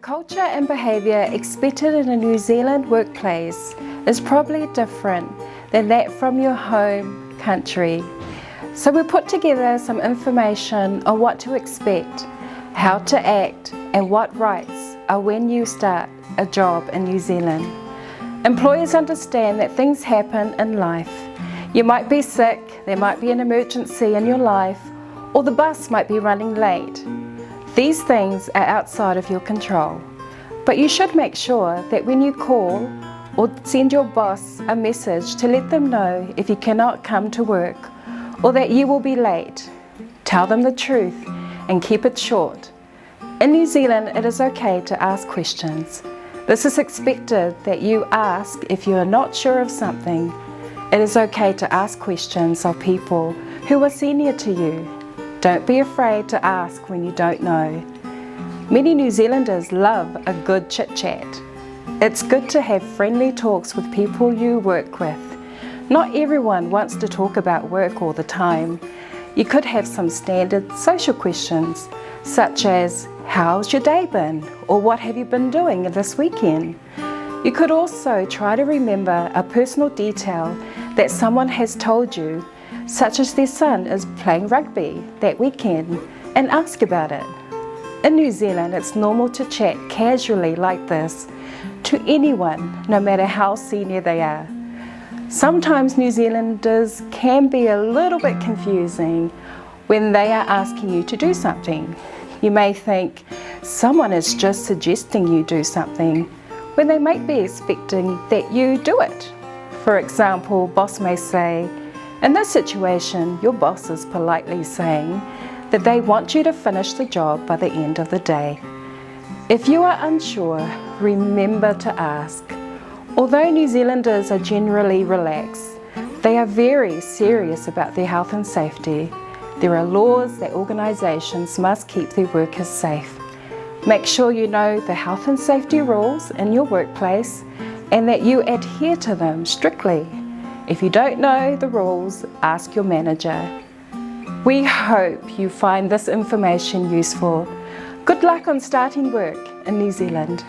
culture and behaviour expected in a New Zealand workplace is probably different than that from your home country. So we put together some information on what to expect, how to act and what rights are when you start a job in New Zealand. Employers understand that things happen in life. You might be sick, there might be an emergency in your life, or the bus might be running late. These things are outside of your control, but you should make sure that when you call or send your boss a message to let them know if you cannot come to work or that you will be late, tell them the truth and keep it short. In New Zealand, it is okay to ask questions. This is expected that you ask if you are not sure of something. It is okay to ask questions of people who are senior to you. Don't be afraid to ask when you don't know. Many New Zealanders love a good chit-chat. It's good to have friendly talks with people you work with. Not everyone wants to talk about work all the time. You could have some standard social questions, such as, how's your day been? Or what have you been doing this weekend? You could also try to remember a personal detail that someone has told you, such as their son is playing rugby that weekend, and ask about it. In New Zealand, it's normal to chat casually like this to anyone, no matter how senior they are. Sometimes New Zealanders can be a little bit confusing when they are asking you to do something. You may think someone is just suggesting you do something when they might be expecting that you do it. For example, boss may say, in this situation, your boss is politely saying that they want you to finish the job by the end of the day. If you are unsure, remember to ask. Although New Zealanders are generally relaxed, they are very serious about their health and safety. There are laws that organisations must keep their workers safe. Make sure you know the health and safety rules in your workplace and that you adhere to them strictly. If you don't know the rules, ask your manager. We hope you find this information useful. Good luck on starting work in New Zealand.